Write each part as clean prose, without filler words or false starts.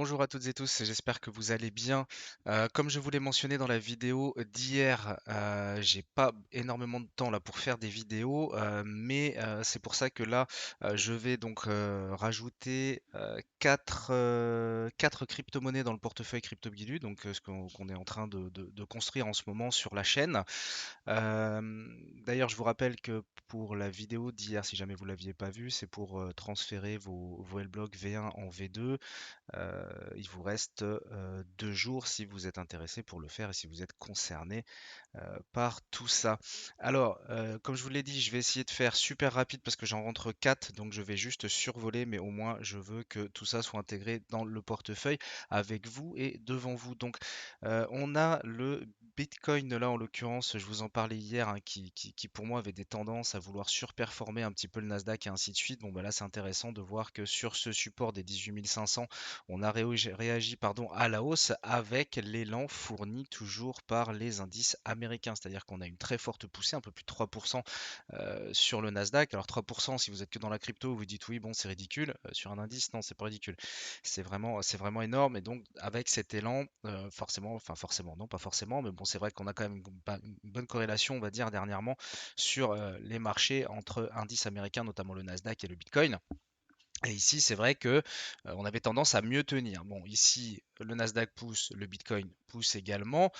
Bonjour à toutes et tous, j'espère que vous allez bien. Comme je vous l'ai mentionné dans la vidéo d'hier, j'ai pas énormément de temps là pour faire des vidéos, mais c'est pour ça que là, je vais donc rajouter quatre crypto-monnaies dans le portefeuille CryptoGilu, donc ce qu'on est en train de construire en ce moment sur la chaîne. D'ailleurs, je vous rappelle que pour la vidéo d'hier, si jamais vous l'aviez pas vue, c'est pour transférer vos Lblock V1 en V2. Il vous reste 2 jours si vous êtes intéressé pour le faire et si vous êtes concerné par tout ça. Alors, comme je vous l'ai dit, je vais essayer de faire super rapide parce que j'en rentre 4, donc je vais juste survoler, mais au moins je veux que tout ça soit intégré dans le portefeuille avec vous et devant vous. Donc, on a le Bitcoin là en l'occurrence, je vous en parlais hier, hein, qui pour moi avait des tendances à vouloir surperformer un petit peu le Nasdaq et ainsi de suite. Bon, bah là c'est intéressant de voir que sur ce support des 18 500, on a réagi pardon, à la hausse avec l'élan fourni toujours par les indices américains. C'est-à-dire qu'on a une très forte poussée, un peu plus de 3% sur le Nasdaq. Alors 3%, si vous êtes que dans la crypto, vous dites oui, bon, c'est ridicule. Sur un indice, non, c'est pas ridicule. C'est vraiment énorme. Et donc, avec cet élan, forcément, enfin forcément, non, pas forcément, mais bon, c'est vrai qu'on a quand même une bonne corrélation, on va dire, dernièrement, sur les marchés entre indices américains, notamment le Nasdaq et le Bitcoin. Et ici, c'est vrai que on avait tendance à mieux tenir. Bon, ici, le Nasdaq pousse, le Bitcoin pousse également.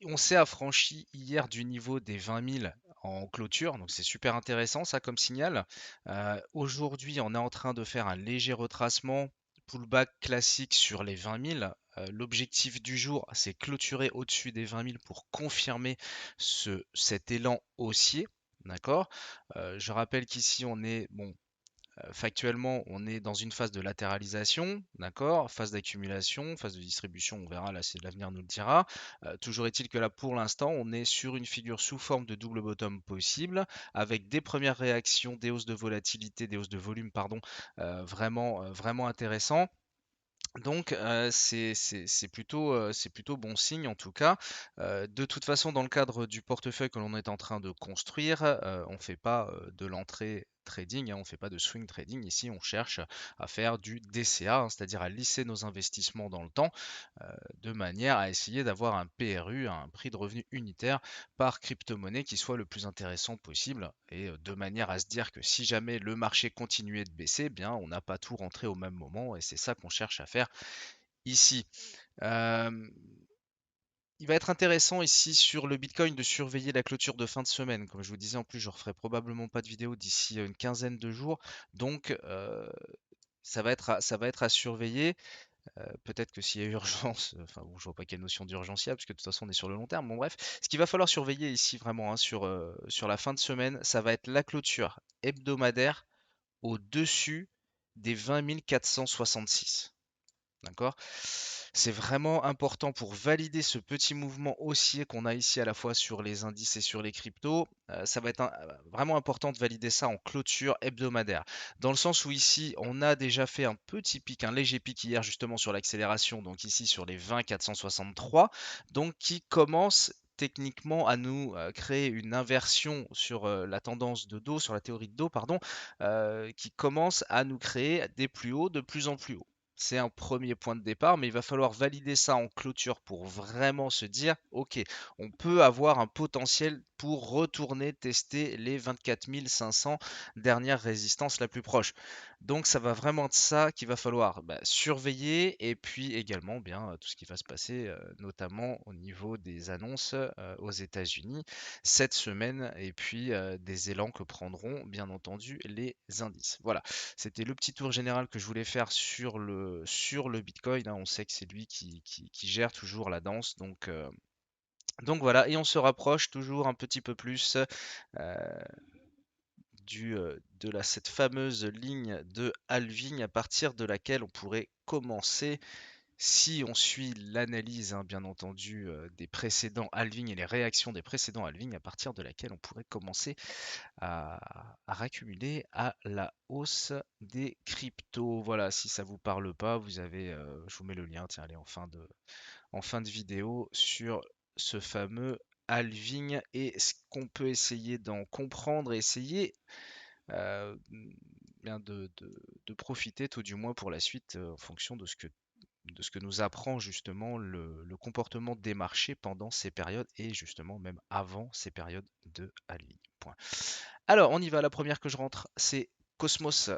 On s'est affranchi hier du niveau des 20 000 en clôture, donc c'est super intéressant ça comme signal. Aujourd'hui, on est en train de faire un léger retracement, pullback classique sur les 20 000. L'objectif du jour, c'est clôturer au-dessus des 20 000 pour confirmer cet élan haussier. D'accord? Je rappelle qu'ici, on est, bon, factuellement, on est dans une phase de latéralisation, d'accord, phase d'accumulation, phase de distribution, on verra, là, c'est l'avenir nous le dira. Toujours est-il que là, pour l'instant, on est sur une figure sous forme de double bottom possible, avec des premières réactions, des hausses de volatilité, des hausses de volume, pardon, vraiment intéressant. Donc c'est plutôt bon signe en tout cas. De toute façon, dans le cadre du portefeuille que l'on est en train de construire, on ne fait pas de l'entrée trading, hein, on ne fait pas de swing trading. Ici, on cherche à faire du DCA, hein, c'est-à-dire à lisser nos investissements dans le temps, de manière à essayer d'avoir un PRU, un prix de revenu unitaire par crypto-monnaie qui soit le plus intéressant possible, et de manière à se dire que si jamais le marché continuait de baisser, eh bien on n'a pas tout rentré au même moment, et c'est ça qu'on cherche à faire ici. Euh, il va être intéressant ici sur le Bitcoin de surveiller la clôture de fin de semaine. Comme je vous disais, en plus, je ne referai probablement pas de vidéo d'ici une quinzaine de jours. Donc, ça va être à surveiller. Peut-être que s'il y a urgence, enfin bon, je vois pas quelle notion d'urgence il y a, parce que de toute façon on est sur le long terme. Bon bref, ce qu'il va falloir surveiller ici vraiment, hein, sur la fin de semaine, ça va être la clôture hebdomadaire au-dessus des 20 466. D'accord? C'est vraiment important pour valider ce petit mouvement haussier qu'on a ici à la fois sur les indices et sur les cryptos. Ça va être vraiment important de valider ça en clôture hebdomadaire. Dans le sens où ici, on a déjà fait un petit pic, un léger pic hier justement sur l'accélération, donc ici sur les 20 463, donc qui commence techniquement à nous créer une inversion sur la tendance de dos, sur la théorie de dos, pardon, qui commence à nous créer des plus hauts de plus en plus hauts. C'est un premier point de départ, mais il va falloir valider ça en clôture pour vraiment se dire, ok, on peut avoir un potentiel pour retourner tester les 24 500 dernières résistances la plus proche. Donc ça va vraiment être ça qu'il va falloir surveiller, et puis également bien tout ce qui va se passer, notamment au niveau des annonces aux États-Unis cette semaine, et puis des élans que prendront bien entendu les indices. Voilà. C'était le petit tour général que je voulais faire sur le Bitcoin, hein. On sait que c'est lui qui gère toujours la danse. Donc voilà, et on se rapproche toujours un petit peu plus euh, de cette fameuse ligne de halving à partir de laquelle on pourrait commencer, si on suit l'analyse, hein, bien entendu, des précédents halvings et les réactions des précédents halvings, à partir de laquelle on pourrait commencer à raccumuler à la hausse des cryptos. Voilà, si ça vous parle pas, vous avez, je vous mets le lien, tiens, allez, en fin de vidéo sur ce fameux halving et ce qu'on peut essayer d'en comprendre et essayer bien de profiter tout du moins pour la suite en fonction de ce que de ce que nous apprend justement le comportement des marchés pendant ces périodes et justement même avant ces périodes de halving. Point. Alors, on y va. La première que je rentre, c'est Cosmos.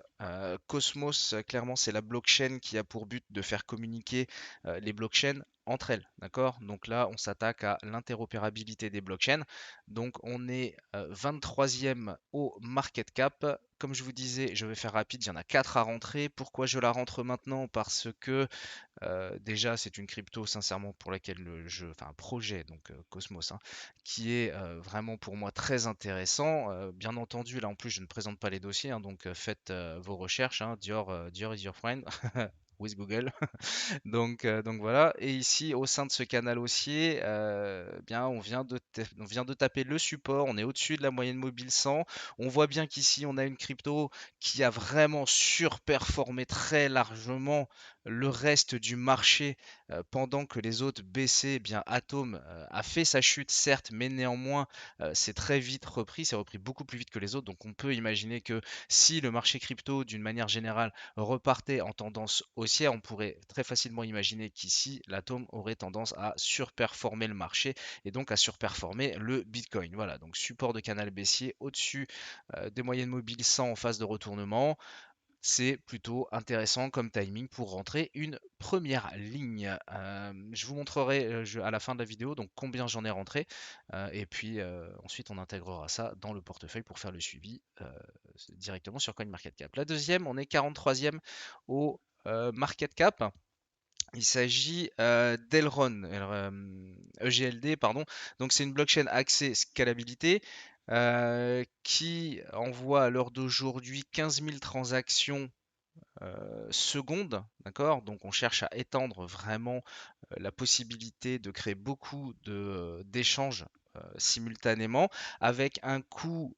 Cosmos, clairement, c'est la blockchain qui a pour but de faire communiquer les blockchains entre elles. D'accord? Donc là, on s'attaque à l'interopérabilité des blockchains. Donc, on est 23e au market cap. Comme je vous disais, je vais faire rapide, il y en a 4 à rentrer. Pourquoi je la rentre maintenant? Parce que déjà, c'est une crypto, sincèrement, pour laquelle le jeu, enfin un projet, donc Cosmos, hein, qui est vraiment pour moi très intéressant. Bien entendu, là en plus, je ne présente pas les dossiers, hein, donc faites vos recherches. Hein, Dior is your friend with Google. Donc voilà. Et ici, au sein de ce canal haussier, bien, on vient de taper le support. On est au-dessus de la moyenne mobile 100. On voit bien qu'ici, on a une crypto qui a vraiment surperformé très largement le reste du marché pendant que les autres baissaient. Eh bien, Atom a fait sa chute, certes, mais néanmoins, c'est très vite repris. C'est repris beaucoup plus vite que les autres. Donc, on peut imaginer que si le marché crypto, d'une manière générale, repartait en tendance haussière, on pourrait très facilement imaginer qu'ici, l'atome aurait tendance à surperformer le marché et donc à surperformer le Bitcoin. Voilà, donc support de canal baissier au-dessus des moyennes mobiles 100 en phase de retournement. C'est plutôt intéressant comme timing pour rentrer une première ligne. Je vous montrerai à la fin de la vidéo donc combien j'en ai rentré et puis ensuite on intégrera ça dans le portefeuille pour faire le suivi directement sur CoinMarketCap. La deuxième, on est 43e au market cap. Il s'agit d'Elrond, EGLD, pardon. Donc c'est une blockchain axée scalabilité qui envoie à l'heure d'aujourd'hui 15 000 transactions secondes, d'accord? Donc on cherche à étendre vraiment la possibilité de créer beaucoup d'échanges simultanément avec un coût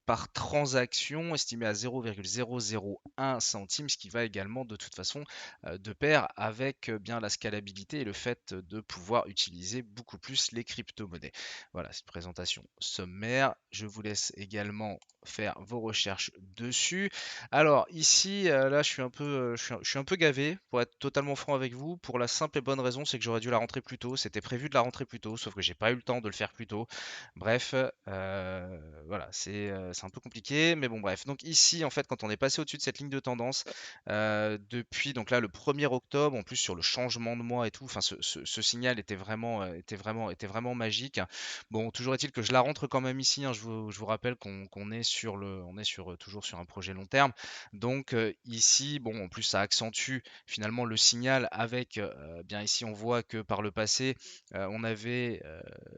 par transaction estimé à 0,001 centime, ce qui va également de toute façon de pair avec bien la scalabilité et le fait de pouvoir utiliser beaucoup plus les crypto-monnaies. Voilà, c'est une présentation sommaire. Je vous laisse également faire vos recherches dessus. Alors ici, là, je suis un peu, je suis un peu gavé, pour être totalement franc avec vous, pour la simple et bonne raison, c'est que j'aurais dû la rentrer plus tôt. C'était prévu de la rentrer plus tôt, sauf que j'ai pas eu le temps de le faire plus tôt. Bref, voilà, c'est un peu compliqué, mais bon, bref. Donc ici, en fait, quand on est passé au-dessus de cette ligne de tendance, depuis donc là le 1er octobre, en plus sur le changement de mois et tout, enfin ce signal était vraiment magique. Bon, toujours est-il que je la rentre quand même ici, hein. Je vous rappelle qu'on est toujours sur un projet long terme. Donc ici, bon, en plus ça accentue finalement le signal avec, bien ici on voit que par le passé, on avait,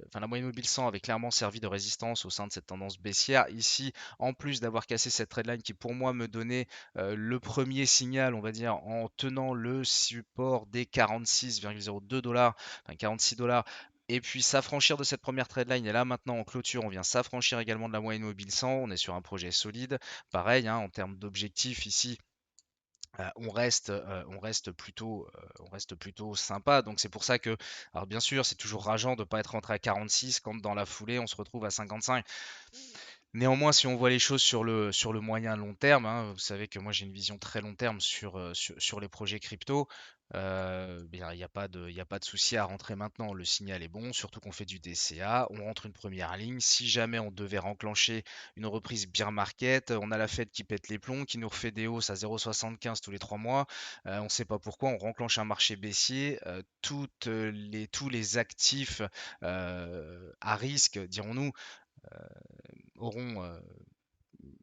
enfin la moyenne mobile 100 avait clairement servi de résistance au sein de cette tendance baissière. Ici, en plus d'avoir cassé cette trendline qui pour moi me donnait le premier signal, on va dire, en tenant le support des 46,02 $, enfin 46 $, et puis s'affranchir de cette première trendline. Et là maintenant en clôture, on vient s'affranchir également de la moyenne mobile 100. On est sur un projet solide. Pareil, hein, en termes d'objectifs ici. On reste plutôt sympa. Donc c'est pour ça que, alors bien sûr, c'est toujours rageant de ne pas être rentré à 46 quand dans la foulée on se retrouve à 55. Néanmoins, si on voit les choses sur le moyen long terme, hein, vous savez que moi j'ai une vision très long terme sur les projets crypto. Bien, il n'y a pas de souci à rentrer maintenant. Le signal est bon, surtout qu'on fait du DCA. On rentre une première ligne. Si jamais on devait renclencher une reprise bear market, on a la Fed qui pète les plombs, qui nous refait des hausses à 0,75 tous les 3 mois. On ne sait pas pourquoi. On renclenche un marché baissier. Tous les actifs à risque, dirons-nous, auront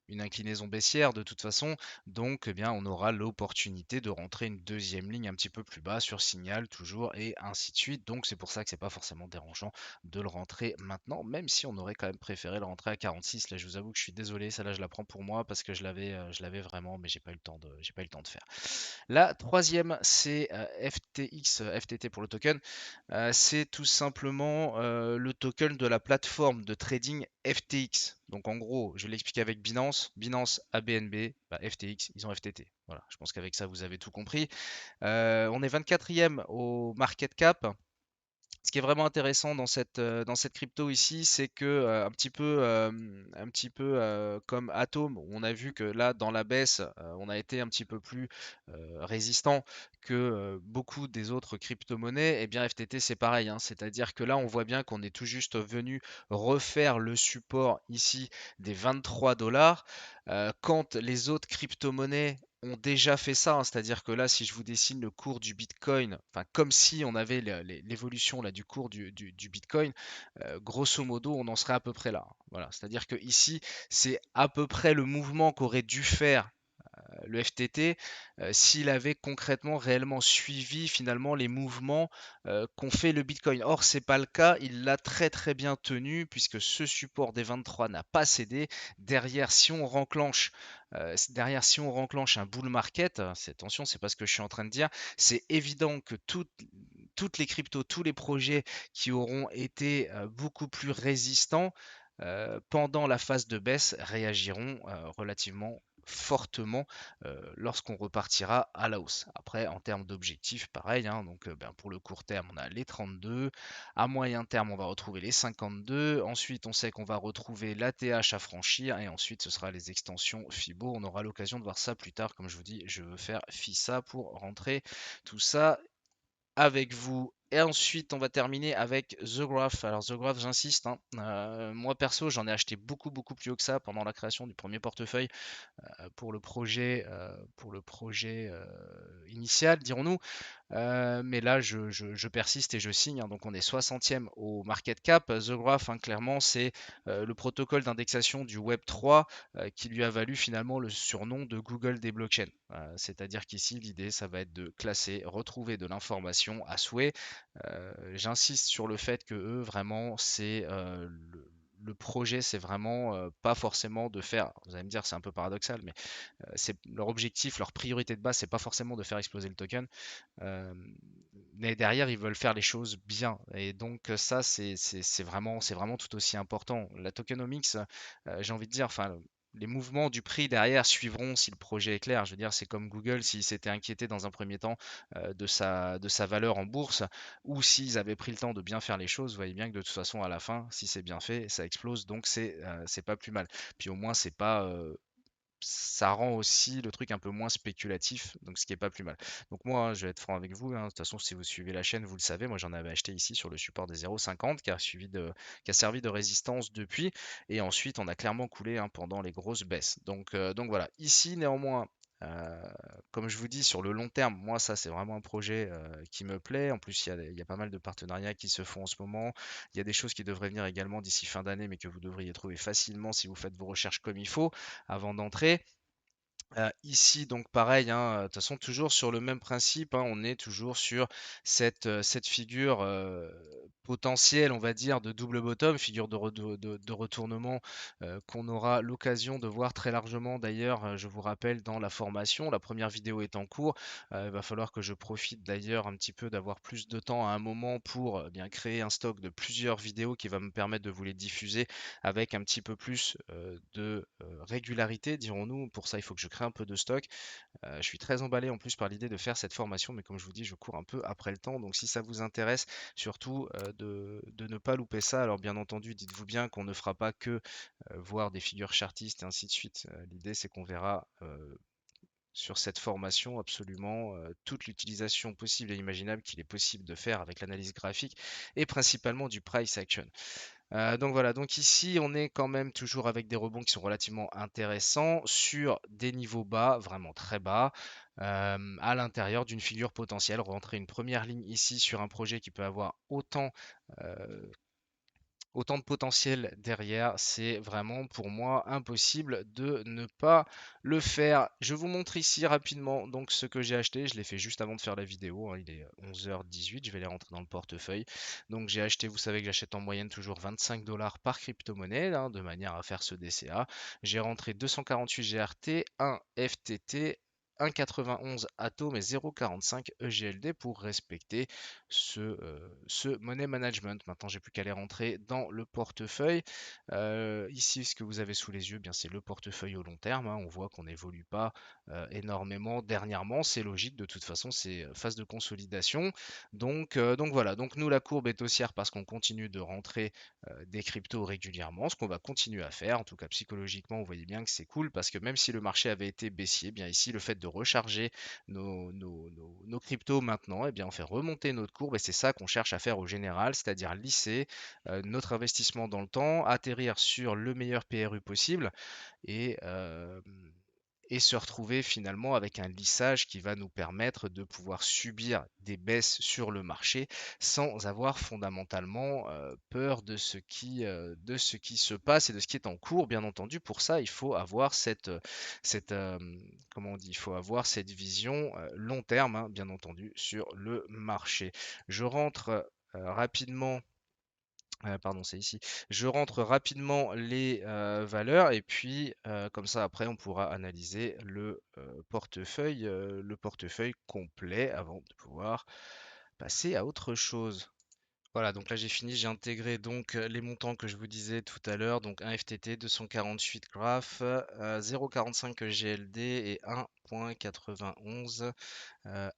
une inclinaison baissière de toute façon, donc eh bien, on aura l'opportunité de rentrer une deuxième ligne un petit peu plus bas sur signal toujours et ainsi de suite. Donc c'est pour ça que c'est pas forcément dérangeant de le rentrer maintenant, même si on aurait quand même préféré le rentrer à 46. Là, je vous avoue que je suis désolé, ça là je la prends pour moi parce que je l'avais vraiment, mais j'ai pas eu le temps de faire. La troisième, c'est FTX, FTT pour le token. C'est tout simplement le token de la plateforme de trading FTX. Donc en gros, je vais l'expliquer avec Binance. Binance a BNB, bah, FTX, ils ont FTT. Voilà, je pense qu'avec ça, vous avez tout compris. On est 24e au market cap. Ce qui est vraiment intéressant dans cette crypto ici, c'est que un petit peu comme Atom, on a vu que là, dans la baisse, on a été un petit peu plus résistant que beaucoup des autres crypto-monnaies. Et bien FTT, c'est pareil, hein. C'est-à-dire que là, on voit bien qu'on est tout juste venu refaire le support ici des 23 dollars. Quand les autres crypto-monnaies ont déjà fait ça, hein. C'est-à-dire que là, si je vous dessine le cours du Bitcoin, enfin comme si on avait l'évolution là du cours du Bitcoin, grosso modo, on en serait à peu près là, hein. Voilà, c'est-à-dire que ici, c'est à peu près le mouvement qu'aurait dû faire le FTT s'il avait concrètement réellement suivi finalement les mouvements qu'ont fait le Bitcoin. Or, c'est pas le cas, il l'a très très bien tenu puisque ce support des 23 n'a pas cédé. Derrière, si on renclenche un bull market, attention, c'est pas ce que je suis en train de dire, c'est évident que toutes les cryptos, tous les projets qui auront été beaucoup plus résistants pendant la phase de baisse réagiront relativement fortement lorsqu'on repartira à la hausse. Après, en termes d'objectifs, pareil, hein, donc ben, pour le court terme, on a les 32, à moyen terme, on va retrouver les 52, ensuite on sait qu'on va retrouver l'ATH à franchir, et ensuite ce sera les extensions FIBO, on aura l'occasion de voir ça plus tard, comme je vous dis, je veux faire FISA pour rentrer tout ça avec vous. Et ensuite, on va terminer avec The Graph. Alors, The Graph, j'insiste, hein, moi perso, j'en ai acheté beaucoup, beaucoup plus haut que ça pendant la création du premier portefeuille pour le projet initial, dirons-nous. Mais là, je persiste et je signe, hein. Donc, on est 60e au market cap. The Graph, hein, clairement, c'est le protocole d'indexation du Web3 qui lui a valu finalement le surnom de Google des blockchains. C'est-à-dire qu'ici, l'idée, ça va être de classer, retrouver de l'information à souhait. J'insiste sur le fait que eux, vraiment, c'est le projet, c'est vraiment pas forcément de faire, vous allez me dire, c'est un peu paradoxal, mais c'est leur objectif, leur priorité de base, c'est pas forcément de faire exploser le token, euh, mais derrière, ils veulent faire les choses bien. Et donc ça, c'est vraiment tout aussi important. La tokenomics, j'ai envie de dire, enfin, les mouvements du prix derrière suivront si le projet est clair. Je veux dire, c'est comme Google s'il s'était inquiété dans un premier temps de sa valeur en bourse, ou s'ils avaient pris le temps de bien faire les choses, vous voyez bien que de toute façon, à la fin, si c'est bien fait, ça explose. Donc c'est pas plus mal. Puis au moins, c'est pas ça rend aussi le truc un peu moins spéculatif, donc ce qui est pas plus mal. Donc moi, je vais être franc avec vous, hein, de toute façon, si vous suivez la chaîne, vous le savez, moi j'en avais acheté ici sur le support des 0,50 qui a servi de résistance depuis, et ensuite on a clairement coulé hein, pendant les grosses baisses. Donc voilà, ici néanmoins, euh, comme je vous dis, sur le long terme, moi ça c'est vraiment un projet qui me plaît. En plus, il y a pas mal de partenariats qui se font en ce moment. Il y a des choses qui devraient venir également d'ici fin d'année, mais que vous devriez trouver facilement si vous faites vos recherches comme il faut avant d'entrer. Ici, donc pareil, hein, de toute façon, toujours sur le même principe, hein, on est toujours sur cette figure potentielle, on va dire, de double bottom, figure de retournement qu'on aura l'occasion de voir très largement. D'ailleurs, je vous rappelle, dans la formation, la première vidéo est en cours. Il va falloir que je profite d'ailleurs un petit peu d'avoir plus de temps à un moment pour bien créer un stock de plusieurs vidéos qui va me permettre de vous les diffuser avec un petit peu plus de régularité, dirons-nous. Pour ça, il faut que je crée un peu de stock. Je suis très emballé en plus par l'idée de faire cette formation, mais comme je vous dis, je cours un peu après le temps. Donc si ça vous intéresse, surtout de ne pas louper ça. Alors bien entendu, dites-vous bien qu'on ne fera pas que voir des figures chartistes et ainsi de suite. L'idée, c'est qu'on verra sur cette formation absolument toute l'utilisation possible et imaginable qu'il est possible de faire avec l'analyse graphique et principalement du price action. Donc voilà, donc ici on est quand même toujours avec des rebonds qui sont relativement intéressants sur des niveaux bas, vraiment très bas, à l'intérieur d'une figure potentielle. Rentrer une première ligne ici sur un projet qui peut avoir euh, autant de potentiel derrière, c'est vraiment pour moi impossible de ne pas le faire. Je vous montre ici rapidement donc ce que j'ai acheté. Je l'ai fait juste avant de faire la vidéo, hein. Il est 11h18, je vais les rentrer dans le portefeuille. Donc j'ai acheté, vous savez que j'achète en moyenne toujours 25 dollars par crypto-monnaie, hein, de manière à faire ce DCA. J'ai rentré 248 GRT, 1 FTT, 1,91 Atom et 0,45 EGLD pour respecter ce money management. Maintenant, j'ai plus qu'à les rentrer dans le portefeuille. Ici, ce que vous avez sous les yeux, bien c'est le portefeuille au long terme, hein. On voit qu'on n'évolue pas énormément dernièrement. C'est logique, de toute façon, c'est phase de consolidation. Donc voilà. Donc nous, la courbe est haussière parce qu'on continue de rentrer des cryptos régulièrement, ce qu'on va continuer à faire. En tout cas, psychologiquement, vous voyez bien que c'est cool parce que même si le marché avait été baissier, bien ici, le fait de recharger nos cryptos maintenant, eh bien, on fait remonter notre courbe et c'est ça qu'on cherche à faire au général, c'est-à-dire lisser notre investissement dans le temps, atterrir sur le meilleur PRU possible et, euh, et se retrouver finalement avec un lissage qui va nous permettre de pouvoir subir des baisses sur le marché sans avoir fondamentalement peur de ce qui se passe et de ce qui est en cours. Bien entendu, pour ça, il faut avoir cette comment on dit, il faut avoir cette vision long terme, hein, bien entendu, sur le marché. Je rentre rapidement pardon, c'est ici. Je rentre rapidement les valeurs et puis comme ça après on pourra analyser le portefeuille complet avant de pouvoir passer à autre chose. Voilà, donc là j'ai fini, j'ai intégré donc les montants que je vous disais tout à l'heure, donc un FTT, 248 graphes, 0,45 GLD et 1,91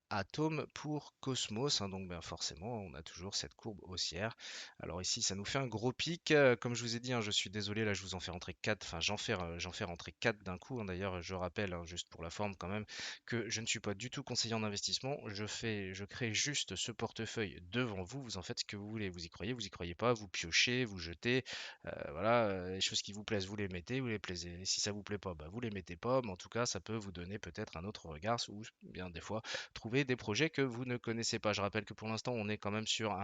Atome pour Cosmos, hein, donc ben, forcément on a toujours cette courbe haussière. Alors ici ça nous fait un gros pic, comme je vous ai dit, hein, je suis désolé, là je vous en fais rentrer 4, enfin j'en fais rentrer 4 d'un coup, hein. D'ailleurs je rappelle, hein, juste pour la forme quand même, que je ne suis pas du tout conseiller en investissement, je crée juste ce portefeuille devant vous, vous en faites ce que vous voulez, vous y croyez pas, vous piochez, vous jetez, voilà, les choses qui vous plaisent, vous les mettez, vous les plaisez, et si ça vous plaît pas, bah, vous les mettez pas, mais en tout cas ça peut vous donner peut-être un autre regard, ou bien des fois trouver des projets que vous ne connaissez pas. Je rappelle que pour l'instant, on est quand même sur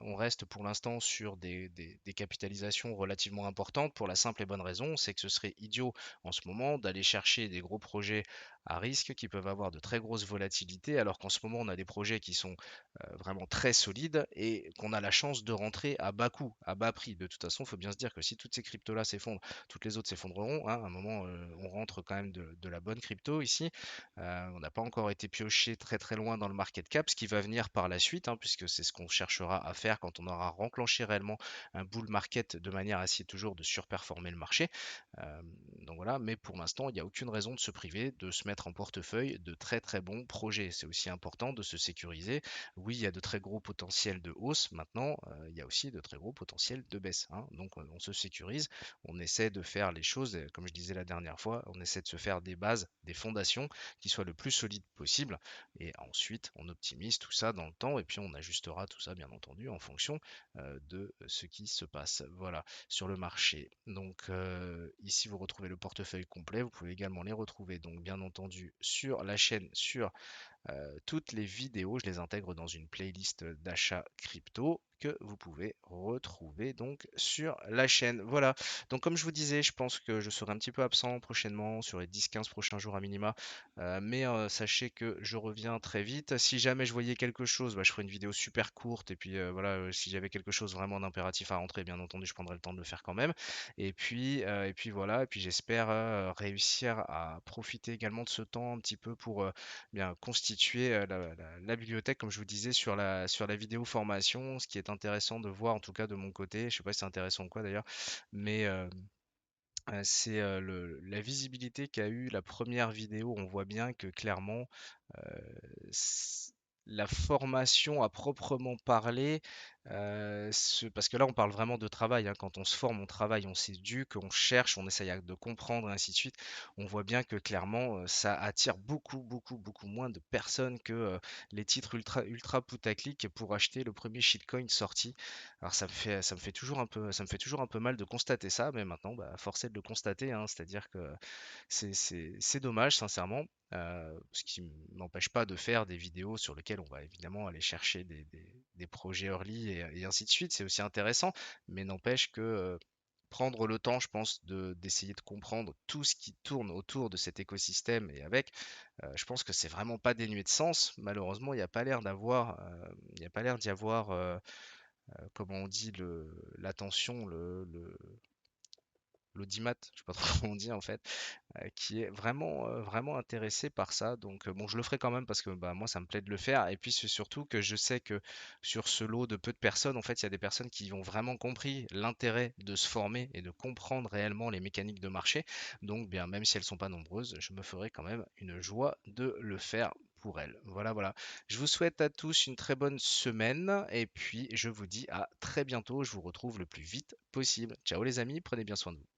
on reste pour l'instant sur des capitalisations relativement importantes pour la simple et bonne raison, c'est que ce serait idiot en ce moment d'aller chercher des gros projets à risque qui peuvent avoir de très grosses volatilités, alors qu'en ce moment on a des projets qui sont vraiment très solides et qu'on a la chance de rentrer à bas coût, à bas prix. De toute façon, il faut bien se dire que si toutes ces cryptos-là s'effondrent, toutes les autres s'effondreront, hein. À un moment, on rentre quand même de la bonne crypto ici. On n'a pas encore été pioché très très loin dans le market cap, ce qui va venir par la suite, hein, puisque c'est ce qu'on cherchera à faire quand on aura renclenché réellement un bull market de manière à essayer toujours de surperformer le marché. Euh, donc voilà, mais pour l'instant, il n'y a aucune raison de se priver, de se mettre en portefeuille de très très bons projets. C'est aussi important de se sécuriser. Oui, il y a de très gros potentiels de hausse. Maintenant, il y a aussi de très gros potentiels de baisse, hein. Donc on se sécurise, on essaie de faire les choses, comme je disais la dernière fois, on essaie de se faire des bases, des fondations qui soit le plus solide possible. Et ensuite, on optimise tout ça dans le temps et puis on ajustera tout ça, bien entendu, en fonction de ce qui se passe. Voilà, sur le marché. Donc ici, vous retrouvez le portefeuille complet. Vous pouvez également les retrouver, donc bien entendu, sur la chaîne, sur toutes les vidéos, je les intègre dans une playlist d'achat crypto que vous pouvez retrouver donc sur la chaîne. Voilà, donc comme je vous disais, je pense que je serai un petit peu absent prochainement sur les 10-15 prochains jours à minima, mais sachez que je reviens très vite. Si jamais je voyais quelque chose, bah, je ferai une vidéo super courte et puis voilà, si j'avais quelque chose vraiment d'impératif à rentrer, bien entendu, je prendrai le temps de le faire quand même. Et puis voilà, et puis j'espère réussir à profiter également de ce temps un petit peu pour bien constituer la bibliothèque, comme je vous disais, sur la vidéo formation. Ce qui est intéressant de voir, en tout cas de mon côté, je sais pas si c'est intéressant ou quoi d'ailleurs, mais c'est la visibilité qu'a eu la première vidéo. On voit bien que clairement, s- la formation à proprement parler, parce que là on parle vraiment de travail, hein. Quand on se forme, on travaille, on s'éduque, on cherche, on essaye de comprendre, et ainsi de suite. On voit bien que clairement ça attire beaucoup moins de personnes que les titres ultra putaclic pour acheter le premier shitcoin sorti. Alors ça me fait toujours ça me fait toujours un peu mal de constater ça, mais maintenant, bah, force est de le constater, hein. C'est-à-dire que c'est dommage, sincèrement, ce qui m'empêche pas de faire des vidéos sur lesquelles on va évidemment aller chercher des projets early et ainsi de suite. C'est aussi intéressant, mais n'empêche que prendre le temps, je pense, d'essayer de comprendre tout ce qui tourne autour de cet écosystème et avec, je pense que c'est vraiment pas dénué de sens. Malheureusement, il n'y a pas l'air d'avoir, il n'y a pas l'air d'y avoir, comment on dit, l'attention, l'audimat, je sais pas trop comment on dit en fait, qui est vraiment, vraiment intéressé par ça. Donc, bon, je le ferai quand même parce que bah, moi, ça me plaît de le faire. Et puis, c'est surtout que je sais que sur ce lot de peu de personnes, en fait, il y a des personnes qui ont vraiment compris l'intérêt de se former et de comprendre réellement les mécaniques de marché. Donc, bien, même si elles sont pas nombreuses, je me ferai quand même une joie de le faire pour elles. Voilà, voilà. Je vous souhaite à tous une très bonne semaine et puis je vous dis à très bientôt. Je vous retrouve le plus vite possible. Ciao les amis, prenez bien soin de vous.